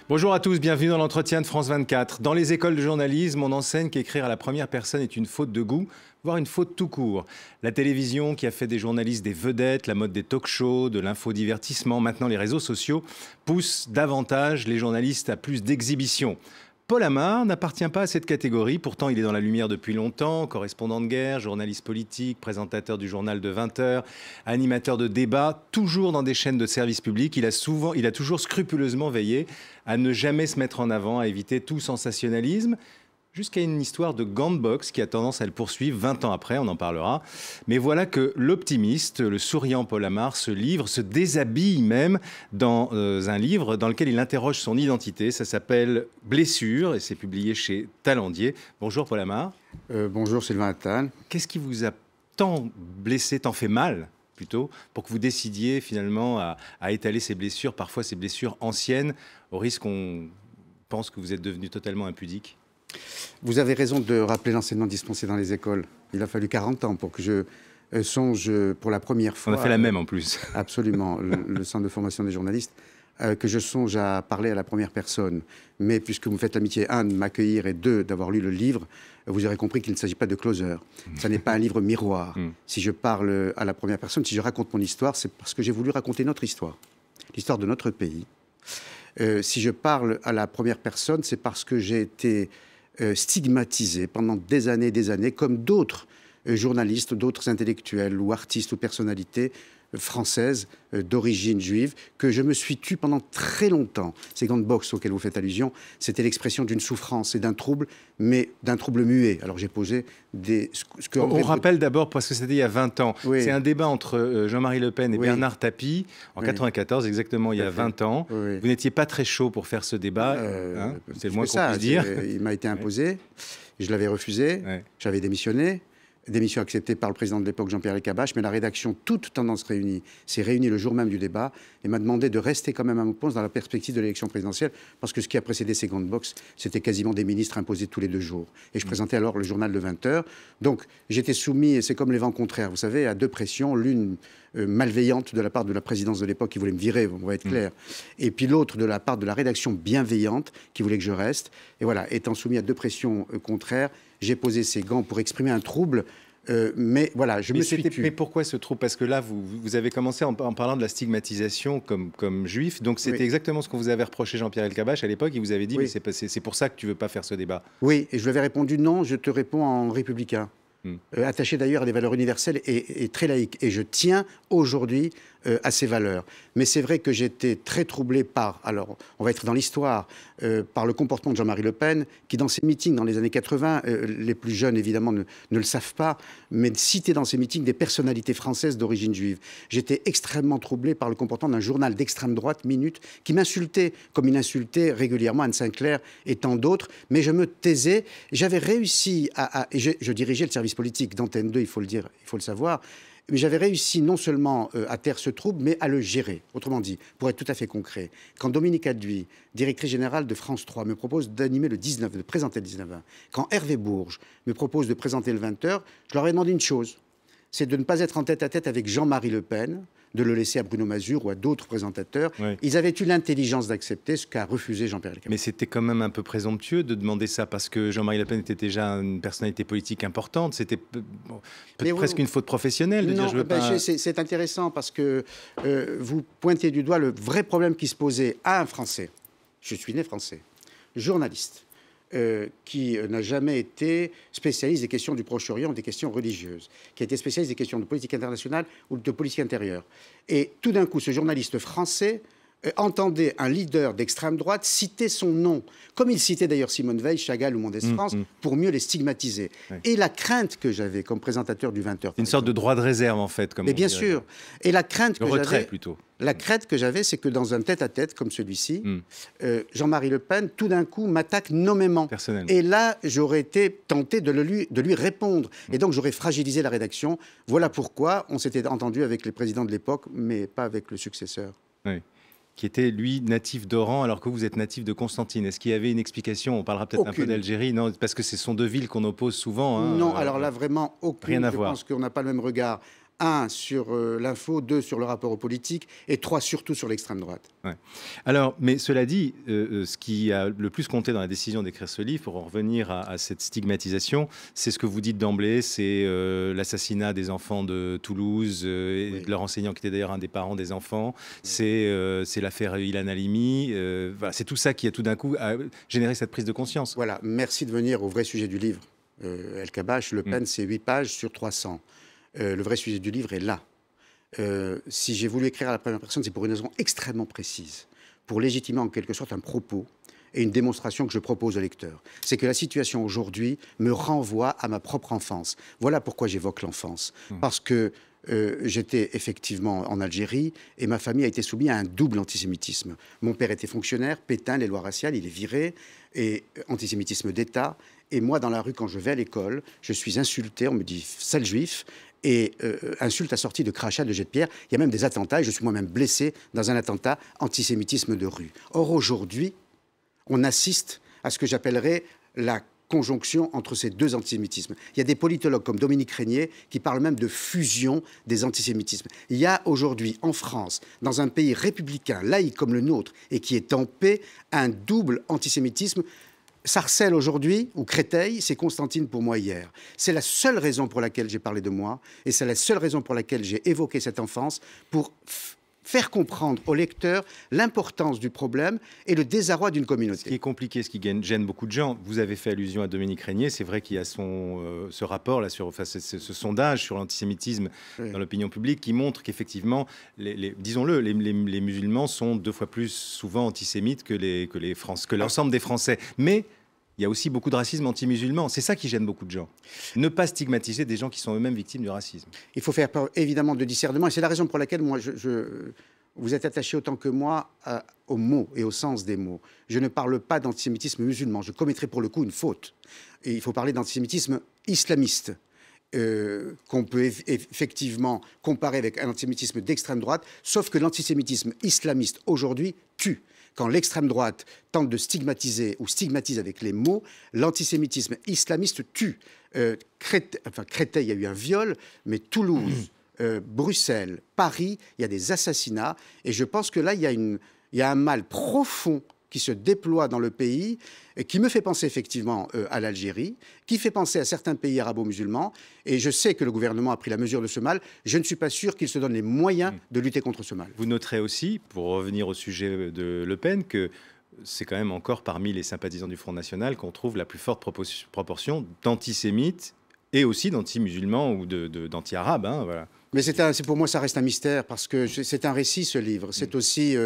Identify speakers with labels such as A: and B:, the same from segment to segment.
A: Bonjour à tous, bienvenue dans l'entretien de France 24. Dans les écoles de journalisme, on enseigne qu'écrire à la première personne est une faute de goût, voire une faute tout court. La télévision qui a fait des journalistes des vedettes, la mode des talk-shows, de l'infodivertissement, maintenant les réseaux sociaux, poussent davantage les journalistes à plus d'exhibition. Paul Amar n'appartient pas à cette catégorie, pourtant il est dans la lumière depuis longtemps, correspondant de guerre, journaliste politique, présentateur du journal de 20 heures, animateur de débats, toujours dans des chaînes de service public. Il a toujours scrupuleusement veillé à ne jamais se mettre en avant, à éviter tout sensationnalisme, jusqu'à une histoire de gants de boxe qui a tendance à le poursuivre 20 ans après, on en parlera. Mais voilà que l'optimiste, le souriant Paul Amar se livre, se déshabille même dans un livre dans lequel il interroge son identité. Ça s'appelle « Blessure » et c'est publié chez Talendier. Bonjour Paul Amar.
B: Bonjour Sylvain Attal.
A: Qu'est-ce qui vous a tant blessé, tant fait mal plutôt, pour que vous décidiez finalement à étaler ces blessures, parfois ces blessures anciennes, au risque qu'on pense que vous êtes devenu totalement impudique ?
B: Vous avez raison de rappeler l'enseignement dispensé dans les écoles. Il a fallu 40 ans pour que je songe pour la première fois...
A: On a fait la même en plus.
B: Absolument, le centre de formation des journalistes, que je songe à parler à la première personne. Mais puisque vous me faites l'amitié, un, de m'accueillir et deux, d'avoir lu le livre, vous aurez compris qu'il ne s'agit pas de closer. Ça n'est pas un livre miroir. Si je parle à la première personne, si je raconte mon histoire, c'est parce que j'ai voulu raconter notre histoire, l'histoire de notre pays. Si je parle à la première personne, c'est parce que j'ai été... stigmatisé pendant des années, comme d'autres journalistes, d'autres intellectuels ou artistes ou personnalités françaises d'origine juive, que je me suis tue pendant très longtemps. Ces gants de boxe auxquels vous faites allusion, c'était l'expression d'une souffrance et d'un trouble, mais d'un trouble muet. Alors j'ai posé des...
A: On rappelle d'abord, parce que c'était il y a 20 ans,
B: oui.
A: C'est un débat entre Jean-Marie Le Pen et
B: oui.
A: Bernard Tapie, en 94, exactement il y a 20 ans.
B: Oui.
A: Vous n'étiez pas très chaud pour faire ce débat, c'est le moins qu'on puisse dire.
B: Il m'a été imposé, je l'avais refusé, j'avais démissionné. Démission acceptée par le président de l'époque, Jean-Pierre Elkabbach, mais la rédaction, toute tendance réunie, s'est réunie le jour même du débat et m'a demandé de rester quand même à mon poste dans la perspective de l'élection présidentielle, parce que ce qui a précédé ces gants de boxe, c'était quasiment des ministres imposés tous les 2 jours. Et je présentais alors le journal de 20 heures. Donc j'étais soumis, et c'est comme les vents contraires, vous savez, à 2 pressions, l'une malveillante de la part de la présidence de l'époque qui voulait me virer, on va être clair, et puis l'autre de la part de la rédaction bienveillante qui voulait que je reste. Et voilà, étant soumis à 2 pressions contraires, j'ai posé ces gants pour exprimer un trouble, mais voilà, je me suis tué.
A: Mais pourquoi ce trouble? Parce que là, vous avez commencé en parlant de la stigmatisation comme juif, donc c'était exactement ce qu'on vous avait reproché Jean-Pierre Elkabbach à l'époque, il vous avait dit mais c'est pour ça que tu ne veux pas faire ce débat.
B: Oui, et je lui avais répondu non, je te réponds en républicain. Attaché d'ailleurs à des valeurs universelles et très laïques. Et je tiens aujourd'hui à ces valeurs. Mais c'est vrai que j'étais très troublé par, alors on va être dans l'histoire, par le comportement de Jean-Marie Le Pen, qui dans ses meetings dans les années 80, les plus jeunes évidemment ne le savent pas, mais citait dans ses meetings des personnalités françaises d'origine juive. J'étais extrêmement troublé par le comportement d'un journal d'extrême droite, Minute, qui m'insultait, comme il insultait régulièrement Anne Sinclair et tant d'autres, mais je me taisais. J'avais réussi je dirigeais le service politique d'Antenne 2, il faut le dire, il faut le savoir, mais j'avais réussi non seulement à taire ce trouble, mais à le gérer. Autrement dit, pour être tout à fait concret, quand Dominique Aduy, directrice générale de France 3, me propose d'animer le 19, de présenter le 19-20, quand Hervé Bourges me propose de présenter le 20h, je leur ai demandé une chose, c'est de ne pas être en tête-à-tête avec Jean-Marie Le Pen, de le laisser à Bruno Mazur ou à d'autres présentateurs. Ils avaient eu l'intelligence d'accepter ce qu'a refusé Jean-Pierre Elkabbach.
A: Mais c'était quand même un peu présomptueux de demander ça, parce que Jean-Marie Le Pen était déjà une personnalité politique importante. C'était presque une faute professionnelle de dire je veux pas...
B: C'est intéressant parce que vous pointez du doigt le vrai problème qui se posait à un Français. Je suis né français, journaliste. Qui n'a jamais été spécialiste des questions du Proche-Orient ou des questions religieuses, qui a été spécialiste des questions de politique internationale ou de politique intérieure. Et tout d'un coup, ce journaliste français entendait un leader d'extrême droite citer son nom, comme il citait d'ailleurs Simone Veil, Chagall ou Mendès France, pour mieux les stigmatiser. Et la crainte que j'avais comme présentateur du 20h...
A: Une sorte de droit de réserve, en fait. Comme
B: mais bien sûr. Et la crainte que j'avais...
A: Le retrait, plutôt.
B: La crainte que j'avais, c'est que dans un tête-à-tête comme celui-ci, Jean-Marie Le Pen, tout d'un coup, m'attaque nommément. Et là, j'aurais été tenté de lui répondre. Et donc, j'aurais fragilisé la rédaction. Voilà pourquoi on s'était entendu avec les présidents de l'époque, mais pas avec le successeur.
A: Oui. Qui était, lui, natif d'Oran, alors que vous êtes natif de Constantine. Est-ce qu'il y avait une explication? On parlera peut-être un peu d'Algérie. Non, parce que ce sont 2 villes qu'on oppose souvent.
B: Non, alors là, vraiment, aucune.
A: Rien à voir.
B: Je pense qu'on n'a pas le même regard. 1 sur l'info, 2 sur le rapport aux politiques et 3 surtout sur l'extrême droite.
A: Ouais. Alors, mais cela dit, ce qui a le plus compté dans la décision d'écrire ce livre, pour en revenir à cette stigmatisation, c'est ce que vous dites d'emblée, c'est l'assassinat des enfants de Toulouse et de leur enseignant qui était d'ailleurs un des parents des enfants. C'est l'affaire Ilan Halimi. Voilà, c'est tout ça qui a tout d'un coup généré cette prise de conscience.
B: Voilà, merci de venir au vrai sujet du livre. El Kabbach, Le Pen, c'est 8 pages sur 300. Le vrai sujet du livre est là. Si j'ai voulu écrire à la première personne, c'est pour une raison extrêmement précise, pour légitimer en quelque sorte un propos et une démonstration que je propose au lecteur. C'est que la situation aujourd'hui me renvoie à ma propre enfance. Voilà pourquoi j'évoque l'enfance. Parce que j'étais effectivement en Algérie et ma famille a été soumise à un double antisémitisme. Mon père était fonctionnaire, Pétain, les lois raciales, il est viré, et antisémitisme d'État. Et moi, dans la rue, quand je vais à l'école, je suis insulté, on me dit « sale juif », et insulte assortie de crachats, de jets de pierre. Il y a même des attentats, et je suis moi-même blessé dans un attentat antisémitisme de rue. Or, aujourd'hui, on assiste à ce que j'appellerais la conjonction entre ces deux antisémitismes. Il y a des politologues comme Dominique Régnier qui parlent même de fusion des antisémitismes. Il y a aujourd'hui en France, dans un pays républicain, laïque comme le nôtre, et qui est en paix, un double antisémitisme. Sarcelles aujourd'hui, ou Créteil, c'est Constantine pour moi hier. C'est la seule raison pour laquelle j'ai parlé de moi, et c'est la seule raison pour laquelle j'ai évoqué cette enfance, pour faire comprendre au lecteur l'importance du problème et le désarroi d'une communauté.
A: Ce qui est compliqué, ce qui gêne beaucoup de gens, vous avez fait allusion à Dominique Régnier, c'est vrai qu'il y a ce rapport, là, ce sondage sur l'antisémitisme dans l'opinion publique qui montre qu'effectivement, disons-le, les musulmans sont 2 fois plus souvent antisémites que l'ensemble des Français. Mais il y a aussi beaucoup de racisme anti-musulman. C'est ça qui gêne beaucoup de gens. Ne pas stigmatiser des gens qui sont eux-mêmes victimes du racisme.
B: Il faut faire preuve, évidemment, de discernement. Et c'est la raison pour laquelle, moi, vous êtes attaché autant que moi aux mots et au sens des mots. Je ne parle pas d'antisémitisme musulman. Je commettrai pour le coup une faute. Et il faut parler d'antisémitisme islamiste. Qu'on peut effectivement comparer avec un antisémitisme d'extrême droite, sauf que l'antisémitisme islamiste aujourd'hui tue. Quand l'extrême droite tente de stigmatiser ou stigmatise avec les mots, l'antisémitisme islamiste tue. Créteil, il y a eu un viol, mais Toulouse, Bruxelles, Paris, il y a des assassinats. Et je pense que là, il y a un mal profond qui se déploie dans le pays, et qui me fait penser effectivement à l'Algérie, qui fait penser à certains pays arabo-musulmans. Et je sais que le gouvernement a pris la mesure de ce mal. Je ne suis pas sûr qu'il se donne les moyens de lutter contre ce mal.
A: Vous noterez aussi, pour revenir au sujet de Le Pen, que c'est quand même encore parmi les sympathisants du Front National qu'on trouve la plus forte proportion d'antisémites et aussi d'anti-musulmans ou d'anti-arabes. Voilà.
B: Mais pour moi, ça reste un mystère, parce que c'est un récit, ce livre. C'est aussi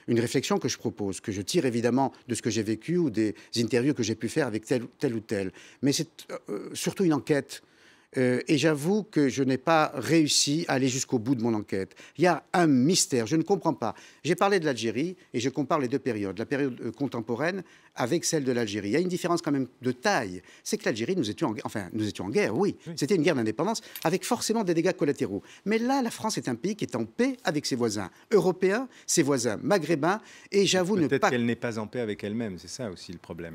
B: une réflexion que je propose, que je tire évidemment de ce que j'ai vécu ou des interviews que j'ai pu faire avec tel ou tel. Mais c'est surtout une enquête. Et j'avoue que je n'ai pas réussi à aller jusqu'au bout de mon enquête. Il y a un mystère, je ne comprends pas. J'ai parlé de l'Algérie et je compare les deux périodes, la période contemporaine avec celle de l'Algérie. Il y a une différence quand même de taille. C'est que l'Algérie, nous étions en guerre, oui. C'était une guerre d'indépendance avec forcément des dégâts collatéraux. Mais là, la France est un pays qui est en paix avec ses voisins européens, ses voisins maghrébins, et j'avoue ne pas...
A: Peut-être qu'elle n'est pas en paix avec elle-même, c'est ça aussi le problème.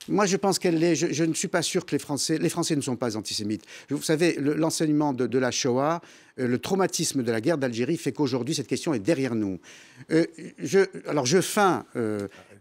B: Moi, je pense qu'elle l'est. Je ne suis pas sûr que les Français ne sont pas antisémites. Vous savez, l'enseignement de la Shoah, le traumatisme de la guerre d'Algérie fait qu'aujourd'hui, cette question est derrière nous. Je feins,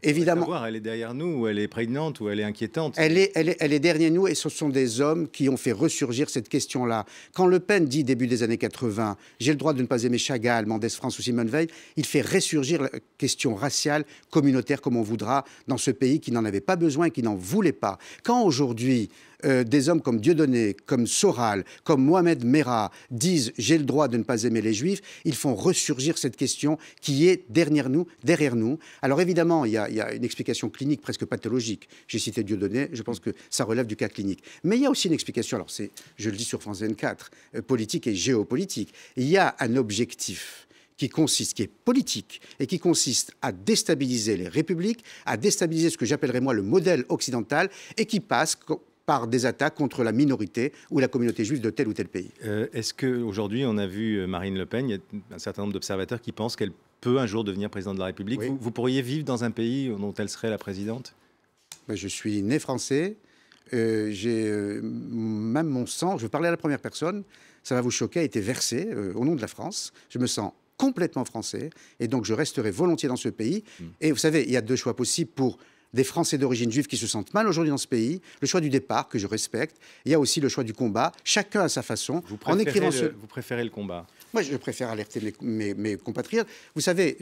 B: évidemment...
A: Savoir, elle est derrière nous, ou elle est prégnante, ou elle est inquiétante.
B: Elle est derrière nous, et ce sont des hommes qui ont fait ressurgir cette question-là. Quand Le Pen dit, début des années 80, « J'ai le droit de ne pas aimer Chagall, Mendès France ou Simone Veil », il fait ressurgir la question raciale, communautaire, comme on voudra, dans ce pays qui n'en avait pas besoin et qui n'en voulait pas. Quand aujourd'hui, des hommes comme Dieudonné, comme Soral, comme Mohamed Merah disent « j'ai le droit de ne pas aimer les Juifs », ils font ressurgir cette question qui est derrière nous. Alors évidemment, il y a une explication clinique presque pathologique. J'ai cité Dieudonné, je pense que ça relève du cas clinique. Mais il y a aussi une explication, alors je le dis sur France 24, politique et géopolitique. Il y a un objectif qui est politique et qui consiste à déstabiliser les républiques, à déstabiliser ce que j'appellerais moi le modèle occidental, et qui passe par des attaques contre la minorité ou la communauté juive de tel ou tel pays.
A: Est-ce qu'aujourd'hui, on a vu Marine Le Pen, il y a un certain nombre d'observateurs qui pensent qu'elle peut un jour devenir présidente de la République. Oui. Vous pourriez vivre dans un pays dont elle serait la présidente ?
B: Je suis né français, j'ai même mon sang, je veux parler à la première personne, ça va vous choquer, a été versé au nom de la France. Je me sens complètement français et donc je resterai volontiers dans ce pays. Et vous savez, il y a deux choix possibles pour des Français d'origine juive qui se sentent mal aujourd'hui dans ce pays, le choix du départ, que je respecte. Il y a aussi le choix du combat, chacun à sa façon.
A: Vous préférez le combat?
B: Moi, je préfère alerter mes compatriotes. Vous savez,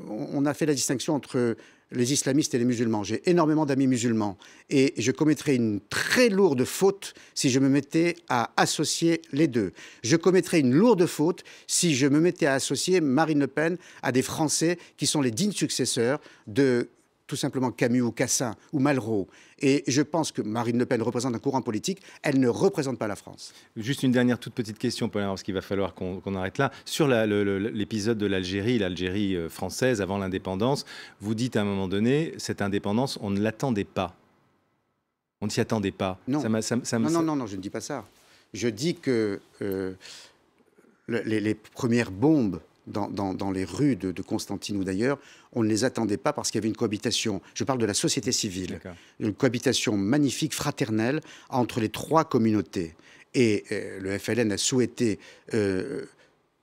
B: on a fait la distinction entre les islamistes et les musulmans. J'ai énormément d'amis musulmans et je commettrais une très lourde faute si je me mettais à associer les deux. Je commettrais une lourde faute si je me mettais à associer Marine Le Pen à des Français qui sont les dignes successeurs de tout simplement Camus ou Cassin ou Malraux. Et je pense que Marine Le Pen représente un courant politique, elle ne représente pas la France.
A: Juste une dernière toute petite question, Paul, parce qu'il va falloir qu'on arrête là. Sur l'épisode de l'Algérie française avant l'indépendance, vous dites à un moment donné, cette indépendance, on ne l'attendait pas. On ne s'y attendait pas.
B: Non. Non, je ne dis pas ça. Je dis que les premières bombes dans les rues de Constantine ou d'ailleurs, on ne les attendait pas parce qu'il y avait une cohabitation, je parle de la société civile, une cohabitation magnifique, fraternelle, entre les trois communautés. Et le FLN a souhaité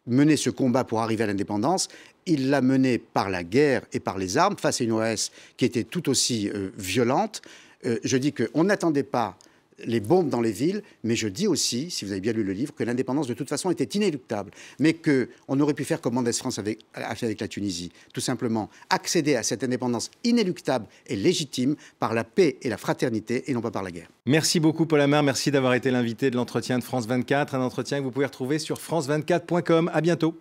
B: mener ce combat pour arriver à l'indépendance. Il l'a mené par la guerre et par les armes, face à une OAS qui était tout aussi violente. Je dis qu'on n'attendait pas les bombes dans les villes, mais je dis aussi, si vous avez bien lu le livre, que l'indépendance de toute façon était inéluctable, mais qu'on aurait pu faire comme Mendès France a fait avec la Tunisie, tout simplement accéder à cette indépendance inéluctable et légitime par la paix et la fraternité et non pas par la guerre.
A: Merci beaucoup Paul Amar, merci d'avoir été l'invité de l'entretien de France 24, un entretien que vous pouvez retrouver sur france24.com. À bientôt.